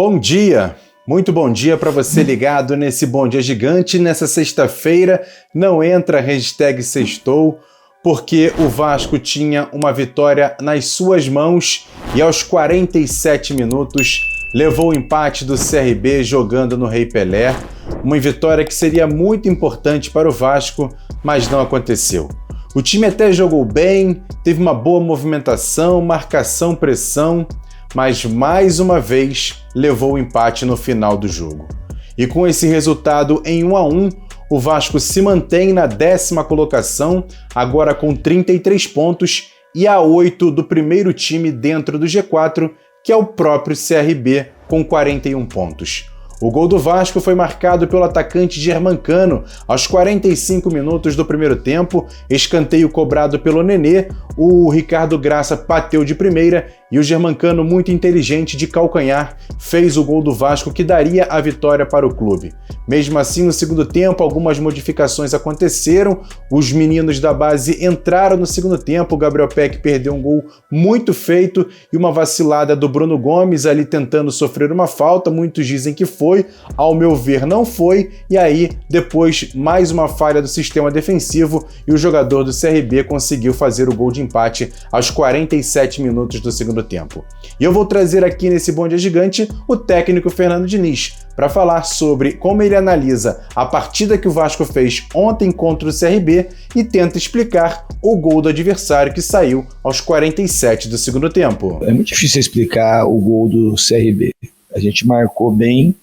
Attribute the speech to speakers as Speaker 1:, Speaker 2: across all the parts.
Speaker 1: Bom dia, muito bom dia para você ligado nesse Bom Dia Gigante. Nessa sexta-feira não entra hashtag sextou, porque o Vasco tinha uma vitória nas suas mãos e aos 47 minutos levou o empate do CRB jogando no Rei Pelé. Uma vitória que seria muito importante para o Vasco, mas não aconteceu. O time até jogou bem, teve uma boa movimentação, marcação, pressão, mas mais uma vez levou o empate no final do jogo. E com esse resultado em 1-1, o Vasco se mantém na 10ª colocação, agora com 33 pontos e a 8 do primeiro time dentro do G4, que é o próprio CRB, com 41 pontos. O gol do Vasco foi marcado pelo atacante Germancano aos 45 minutos do primeiro tempo, escanteio cobrado pelo Nenê, o Ricardo Graça bateu de primeira e o Germancano, muito inteligente de calcanhar, fez o gol do Vasco que daria a vitória para o clube. Mesmo assim, no segundo tempo, algumas modificações aconteceram, os meninos da base entraram no segundo tempo, o Gabriel Peck perdeu um gol muito feito e uma vacilada do Bruno Gomes ali tentando sofrer uma falta, muitos dizem que foi, ao meu ver não foi, e aí depois mais uma falha do sistema defensivo e o jogador do CRB conseguiu fazer o gol de empate aos 47 minutos do segundo tempo. E eu vou trazer aqui nesse Bom Dia Gigante o técnico Fernando Diniz para falar sobre como ele analisa a partida que o Vasco fez ontem contra o CRB e tenta explicar o gol do adversário que saiu aos 47 do segundo tempo.
Speaker 2: É muito difícil explicar o gol do CRB. A gente marcou bem,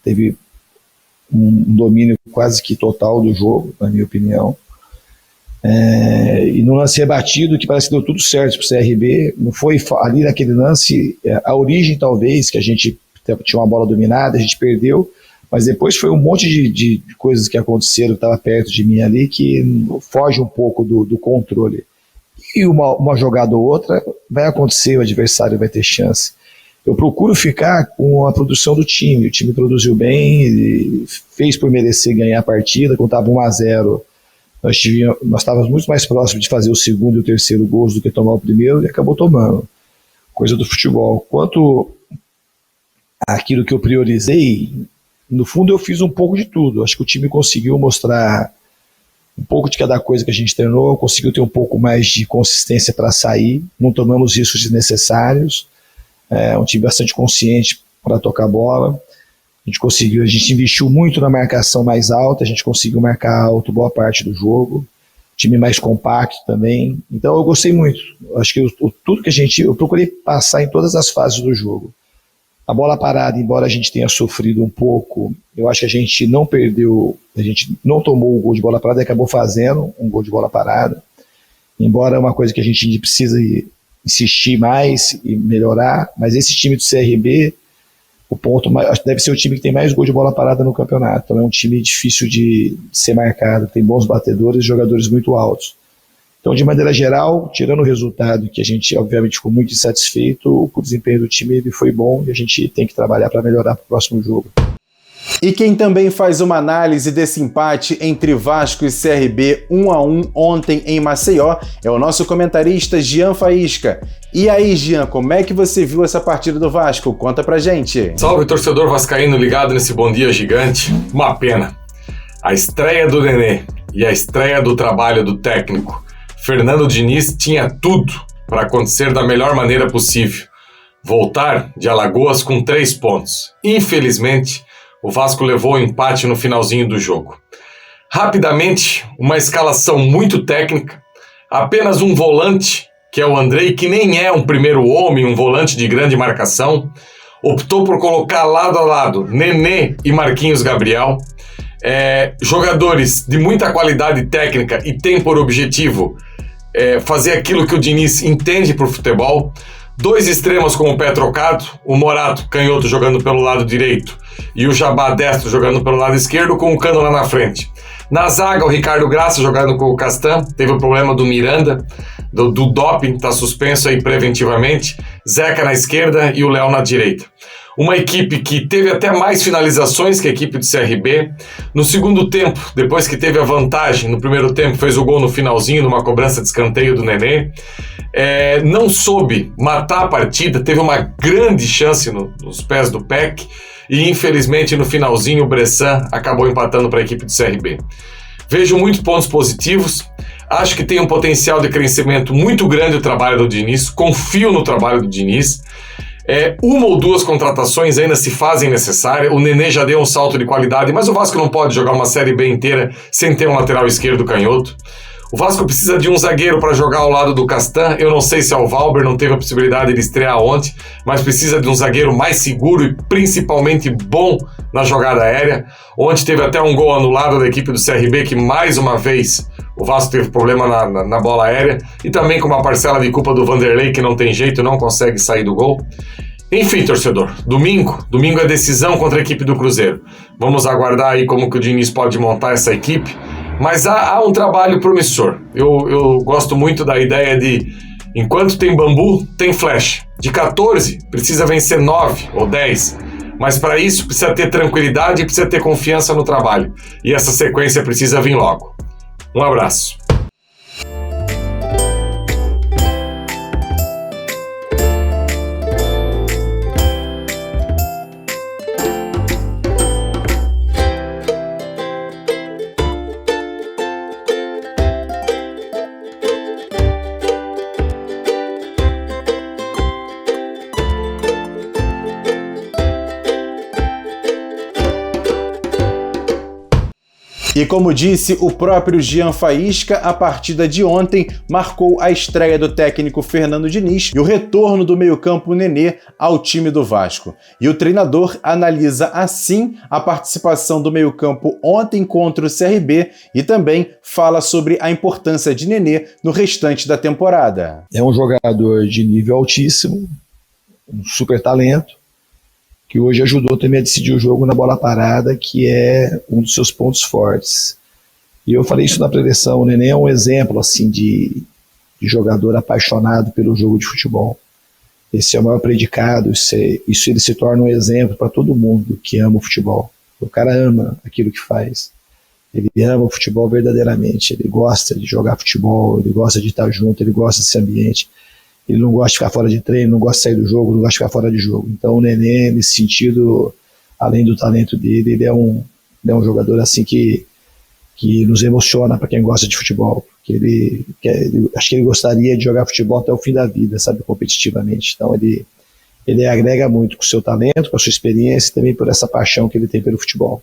Speaker 2: teve um domínio quase que total do jogo, na minha opinião. E no lance rebatido, que parece que deu tudo certo para o CRB, não foi ali naquele lance, a origem talvez, que a gente tinha uma bola dominada, a gente perdeu, mas depois foi um monte de coisas que aconteceram, que estava perto de mim ali, que foge um pouco do controle. E uma jogada ou outra vai acontecer, o adversário vai ter chance. Eu procuro ficar com a produção do time, o time produziu bem, fez por merecer ganhar a partida, quando estava 1-0, nós estávamos muito mais próximos de fazer o segundo e o terceiro gols do que tomar o primeiro, e acabou tomando. Coisa do futebol. Quanto àquilo que eu priorizei, no fundo eu fiz um pouco de tudo. Acho que o time conseguiu mostrar um pouco de cada coisa que a gente treinou, conseguiu ter um pouco mais de consistência para sair, não tomamos riscos desnecessários, um time bastante consciente para tocar a bola. A gente investiu muito na marcação mais alta, a gente conseguiu marcar alto boa parte do jogo, time mais compacto também, então eu gostei muito. Acho que tudo que eu procurei passar em todas as fases do jogo. A bola parada, embora a gente tenha sofrido um pouco, eu acho que a gente não perdeu, a gente não tomou o gol de bola parada e acabou fazendo um gol de bola parada, embora é uma coisa que a gente precisa insistir mais e melhorar, mas esse time do CRB, acho que deve ser o time que tem mais gol de bola parada no campeonato. Então é um time difícil de ser marcado, tem bons batedores e jogadores muito altos. Então, de maneira geral, tirando o resultado, que a gente obviamente ficou muito insatisfeito, o desempenho do time ele foi bom e a gente tem que trabalhar para melhorar para o próximo jogo.
Speaker 1: E quem também faz uma análise desse empate entre Vasco e CRB 1-1 ontem em Maceió é o nosso comentarista Jean Faísca. E aí, Jean, como é que você viu essa partida do Vasco? Conta pra gente.
Speaker 3: Salve, torcedor vascaíno ligado nesse Bom Dia Gigante. Uma pena. A estreia do Nenê e a estreia do trabalho do técnico Fernando Diniz tinha tudo para acontecer da melhor maneira possível. Voltar de Alagoas com 3 pontos. Infelizmente, o Vasco levou o empate no finalzinho do jogo. Rapidamente, uma escalação muito técnica, apenas um volante, que é o Andrei, que nem é um primeiro homem, um volante de grande marcação, optou por colocar lado a lado Nenê e Marquinhos Gabriel, jogadores de muita qualidade técnica e tem por objetivo fazer aquilo que o Diniz entende por futebol. 2 extremos com o pé trocado, o Morato, canhoto, jogando pelo lado direito e o Jabá, destro, jogando pelo lado esquerdo, com o Cano lá na frente. Na zaga, o Ricardo Graça jogando com o Castan, teve o problema do Miranda, do doping, está suspenso aí preventivamente, Zeca na esquerda e o Léo na direita. Uma equipe que teve até mais finalizações que a equipe do CRB. No segundo tempo, depois que teve a vantagem, no primeiro tempo fez o gol no finalzinho, numa cobrança de escanteio do Nenê. Não soube matar a partida, teve uma grande chance nos pés do PEC e infelizmente no finalzinho o Bressan acabou empatando para a equipe do CRB. Vejo muitos pontos positivos, acho que tem um potencial de crescimento muito grande o trabalho do Diniz, confio no trabalho do Diniz. Uma ou duas contratações ainda se fazem necessárias. O Nenê já deu um salto de qualidade, mas o Vasco não pode jogar uma Série B inteira sem ter um lateral esquerdo canhoto. O Vasco precisa de um zagueiro para jogar ao lado do Castan. Eu não sei se é o Valber, não teve a possibilidade de estrear ontem, mas precisa de um zagueiro mais seguro e principalmente bom na jogada aérea. Ontem teve até um gol anulado da equipe do CRB, que mais uma vez o Vasco teve problema na bola aérea, e também com uma parcela de culpa do Vanderlei, que não tem jeito, não consegue sair do gol. Enfim, torcedor, domingo é decisão contra a equipe do Cruzeiro. Vamos aguardar aí como que o Diniz pode montar essa equipe, mas há um trabalho promissor. Eu gosto muito da ideia de, enquanto tem bambu, tem flecha. De 14, precisa vencer 9 ou 10, mas para isso precisa ter tranquilidade e precisa ter confiança no trabalho, e essa sequência precisa vir logo. Um abraço.
Speaker 1: E como disse o próprio Jean Faísca, a partida de ontem marcou a estreia do técnico Fernando Diniz e o retorno do meio-campo Nenê ao time do Vasco. E o treinador analisa assim a participação do meio-campo ontem contra o CRB e também fala sobre a importância de Nenê no restante da temporada.
Speaker 2: É um jogador de nível altíssimo, um super talento, que hoje ajudou também a decidir o jogo na bola parada, que é um dos seus pontos fortes. E eu falei isso na preleção, o Nenê é um exemplo assim, de jogador apaixonado pelo jogo de futebol. Esse é o maior predicado, isso ele se torna um exemplo para todo mundo que ama o futebol. O cara ama aquilo que faz. Ele ama o futebol verdadeiramente, ele gosta de jogar futebol, ele gosta de estar junto, ele gosta desse ambiente. Ele não gosta de ficar fora de treino, não gosta de sair do jogo, não gosta de ficar fora de jogo. Então o Nenê, nesse sentido, além do talento dele, ele é um jogador assim que nos emociona para quem gosta de futebol. Acho que ele gostaria de jogar futebol até o fim da vida, sabe, competitivamente. Então ele agrega muito com o seu talento, com a sua experiência e também por essa paixão que ele tem pelo futebol.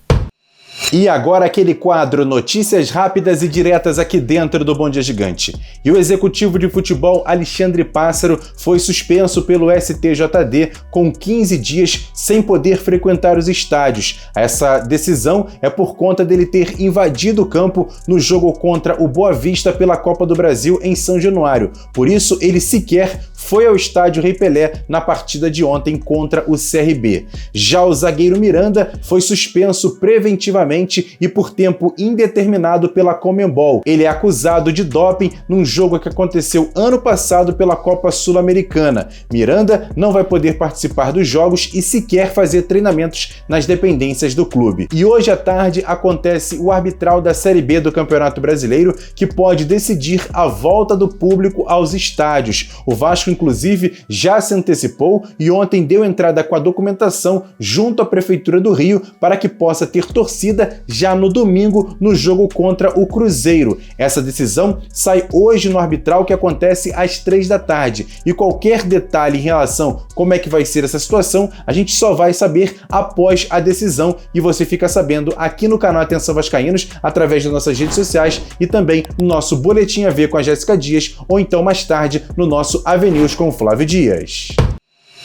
Speaker 1: E agora aquele quadro Notícias Rápidas e Diretas aqui dentro do Bom Dia Gigante. E o executivo de futebol Alexandre Pássaro foi suspenso pelo STJD com 15 dias sem poder frequentar os estádios. Essa decisão é por conta dele ter invadido o campo no jogo contra o Boa Vista pela Copa do Brasil em São Januário. Por isso, ele sequer foi ao estádio Rei Pelé na partida de ontem contra o CRB. Já o zagueiro Miranda foi suspenso preventivamente e por tempo indeterminado pela Conmebol. Ele é acusado de doping num jogo que aconteceu ano passado pela Copa Sul-Americana. Miranda não vai poder participar dos jogos e sequer fazer treinamentos nas dependências do clube. E hoje à tarde acontece o arbitral da Série B do Campeonato Brasileiro, que pode decidir a volta do público aos estádios. O Vasco, inclusive, já se antecipou e ontem deu entrada com a documentação junto à Prefeitura do Rio para que possa ter torcida já no domingo no jogo contra o Cruzeiro. Essa decisão sai hoje no arbitral, que acontece às 3 da tarde. E qualquer detalhe em relação a como é que vai ser essa situação, a gente só vai saber após a decisão e você fica sabendo aqui no canal Atenção Vascaínos, através das nossas redes sociais e também no nosso Boletim AV com a Jéssica Dias, ou então mais tarde no nosso AV com o Flávio Dias.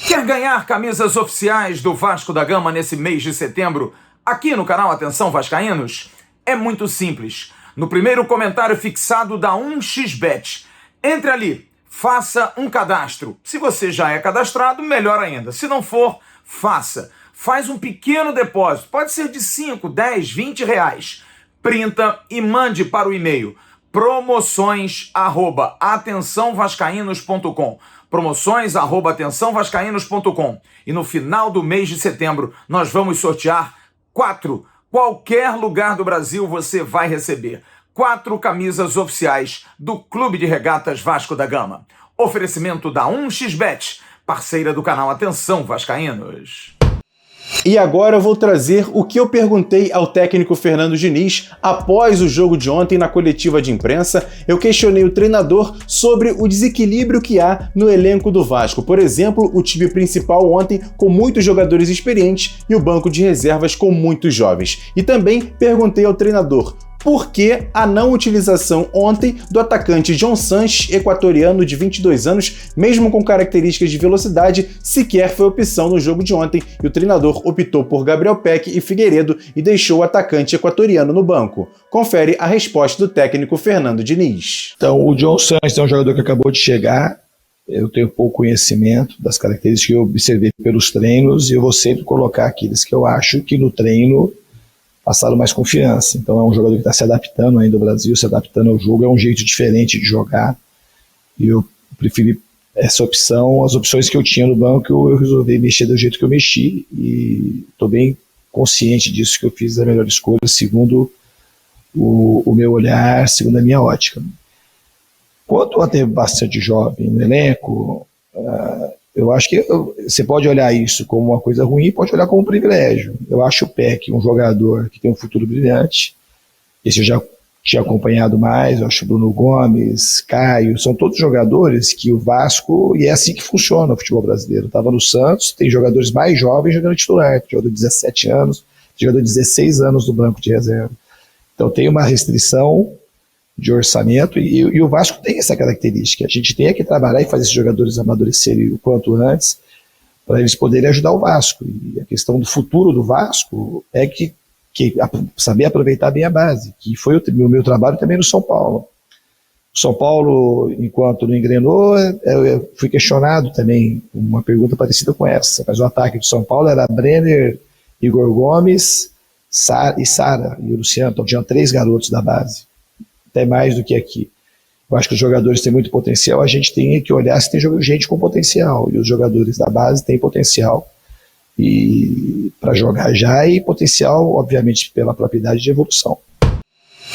Speaker 4: Quer ganhar camisas oficiais do Vasco da Gama nesse mês de setembro? Aqui no canal Atenção Vascaínos, é muito simples. No primeiro comentário fixado da 1xBet, entre ali, faça um cadastro. Se você já é cadastrado, melhor ainda. Se não for, faça. Faz um pequeno depósito, pode ser de 5, 10, 20 reais. Printa e mande para o e-mail promoções@atençãovascaínos.com. promoções@atençãovascaínos.com. E no final do mês de setembro, nós vamos sortear 4. Qualquer lugar do Brasil você vai receber 4 camisas oficiais do Clube de Regatas Vasco da Gama. Oferecimento da 1xBet, parceira do canal Atenção Vascaínos.
Speaker 1: E agora eu vou trazer o que eu perguntei ao técnico Fernando Diniz após o jogo de ontem na coletiva de imprensa. Eu questionei o treinador sobre o desequilíbrio que há no elenco do Vasco. Por exemplo, o time principal ontem com muitos jogadores experientes e o banco de reservas com muitos jovens. E também perguntei ao treinador por que a não utilização ontem do atacante John Sanches, equatoriano de 22 anos, mesmo com características de velocidade, sequer foi opção no jogo de ontem e o treinador optou por Gabriel Peck e Figueiredo e deixou o atacante equatoriano no banco. Confere a resposta do técnico Fernando Diniz.
Speaker 2: Então, o John Sanches é um jogador que acabou de chegar, eu tenho pouco conhecimento das características que eu observei pelos treinos e eu vou sempre colocar aqueles que eu acho que no treino passaram mais confiança. Então é um jogador que está se adaptando ainda ao Brasil, se adaptando ao jogo, é um jeito diferente de jogar e eu preferi essa opção. As opções que eu tinha no banco eu resolvi mexer do jeito que eu mexi e estou bem consciente disso, que eu fiz a melhor escolha segundo o meu olhar, segundo a minha ótica. Quanto a ter bastante jovem no elenco, eu acho que você pode olhar isso como uma coisa ruim, pode olhar como um privilégio. Eu acho o Peck um jogador que tem um futuro brilhante. Esse eu já tinha acompanhado mais, eu acho o Bruno Gomes, Caio, são todos jogadores que o Vasco, e é assim que funciona o futebol brasileiro. Estava no Santos, tem jogadores mais jovens jogando titular, tem jogador de 17 anos, tem jogador de 16 anos no banco de reserva. Então tem uma restrição de orçamento, e o Vasco tem essa característica. A gente tem que trabalhar e fazer esses jogadores amadurecerem o quanto antes, para eles poderem ajudar o Vasco. E a questão do futuro do Vasco é que saber aproveitar bem a base, que foi o meu trabalho também no São Paulo. O São Paulo, enquanto não engrenou, eu fui questionado também, uma pergunta parecida com essa, mas o ataque do São Paulo era Brenner, Igor Gomes, Sara e o Luciano, então tinham 3 garotos da base, até mais do que aqui. Eu acho que os jogadores têm muito potencial, a gente tem que olhar se tem gente com potencial, e os jogadores da base têm potencial para jogar já, e potencial, obviamente, pela propriedade de evolução.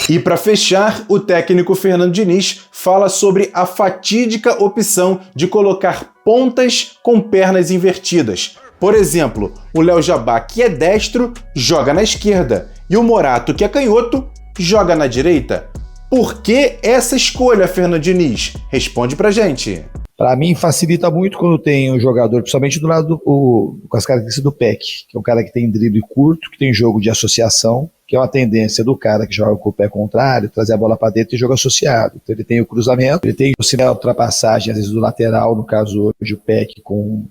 Speaker 1: E para fechar, o técnico Fernando Diniz fala sobre a fatídica opção de colocar pontas com pernas invertidas. Por exemplo, o Léo Jabá, que é destro, joga na esquerda, e o Morato, que é canhoto, joga na direita. Por que essa escolha, Fernando Diniz? Responde pra gente.
Speaker 2: Para mim, facilita muito quando tem um jogador, principalmente do lado com as características do Peck, que é um cara que tem drible curto, que tem jogo de associação, que é uma tendência do cara que joga com o pé contrário, trazer a bola para dentro e jogo associado. Então ele tem o cruzamento, ele tem a ultrapassagem, às vezes do lateral, no caso hoje o Peck com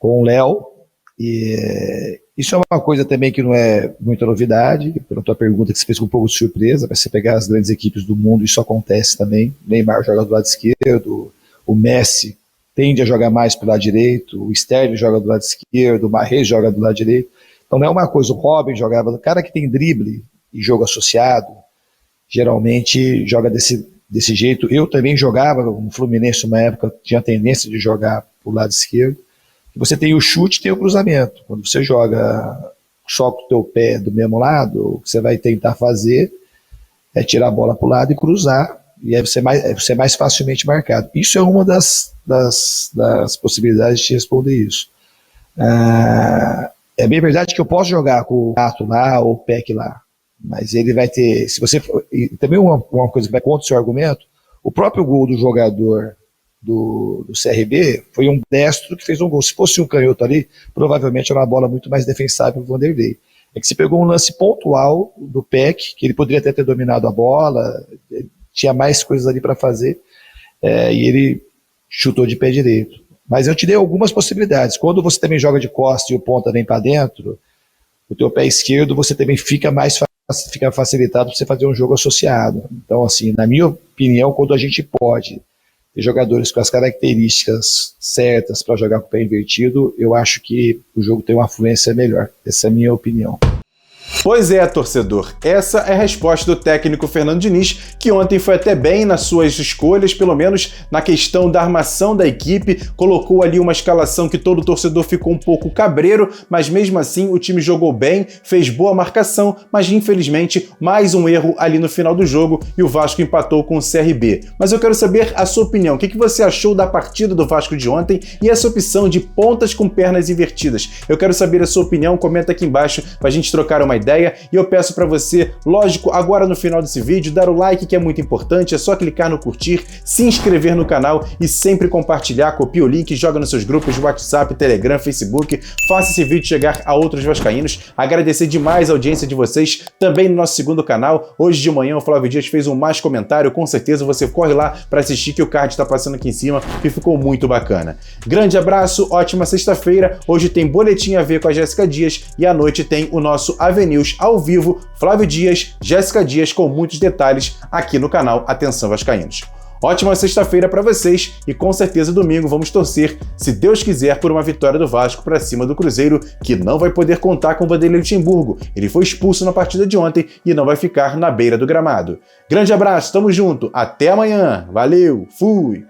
Speaker 2: o Léo. E isso é uma coisa também que não é muita novidade, pela tua pergunta que você fez com um pouco de surpresa, para você pegar as grandes equipes do mundo, isso acontece também. O Neymar joga do lado esquerdo, o Messi tende a jogar mais pro lado direito, o Sterling joga do lado esquerdo, o Mahrez joga do lado direito. Então não é uma coisa, o Robin jogava, o cara que tem drible e jogo associado, geralmente joga desse jeito. Eu também jogava no Fluminense uma época, tinha a tendência de jogar pro lado esquerdo. Você tem o chute e tem o cruzamento. Quando você joga só com o teu pé do mesmo lado, o que você vai tentar fazer é tirar a bola para o lado e cruzar, e aí você é mais facilmente marcado. Isso é uma das possibilidades de responder isso. É bem verdade que eu posso jogar com o Gato lá ou o Peck lá, mas ele vai ter... E também uma coisa que vai contra o seu argumento, o próprio gol do jogador do CRB foi um destro que fez um gol. Se fosse um canhoto ali, provavelmente era uma bola muito mais defensável pro Vanderlei. É que se pegou um lance pontual do Peck, que ele poderia até ter dominado a bola, tinha mais coisas ali para fazer, e ele chutou de pé direito. Mas eu te dei algumas possibilidades. Quando você também joga de costa e o ponta vem para dentro, o teu pé esquerdo você também fica facilitado para você fazer um jogo associado. Então, assim, na minha opinião, quando a gente pode ter jogadores com as características certas para jogar com o pé invertido, eu acho que o jogo tem uma fluência melhor. Essa é a minha opinião.
Speaker 1: Pois é, torcedor, essa é a resposta do técnico Fernando Diniz, que ontem foi até bem nas suas escolhas, pelo menos na questão da armação da equipe, colocou ali uma escalação que todo torcedor ficou um pouco cabreiro, mas mesmo assim o time jogou bem, fez boa marcação, mas infelizmente mais um erro ali no final do jogo e o Vasco empatou com o CRB. Mas eu quero saber a sua opinião, o que você achou da partida do Vasco de ontem e essa opção de pontas com pernas invertidas? Eu quero saber a sua opinião, comenta aqui embaixo pra gente trocar uma ideia. E eu peço para você, lógico, agora no final desse vídeo, dar o like, que é muito importante, é só clicar no curtir, se inscrever no canal e sempre compartilhar, copia o link, joga nos seus grupos de WhatsApp, Telegram, Facebook, faça esse vídeo chegar a outros vascaínos. Agradecer demais a audiência de vocês, também no nosso segundo canal. Hoje de manhã o Flávio Dias fez um mais comentário, com certeza você corre lá para assistir, que o card está passando aqui em cima e ficou muito bacana. Grande abraço, ótima sexta-feira, hoje tem boletim a ver com a Jéssica Dias e à noite tem o nosso Avenil ao vivo, Flávio Dias, Jéssica Dias, com muitos detalhes aqui no canal Atenção Vascaínos. Ótima sexta-feira para vocês e com certeza domingo vamos torcer, se Deus quiser, por uma vitória do Vasco para cima do Cruzeiro, que não vai poder contar com o Vanderlei Luxemburgo. Ele foi expulso na partida de ontem e não vai ficar na beira do gramado. Grande abraço, tamo junto, até amanhã, valeu, fui!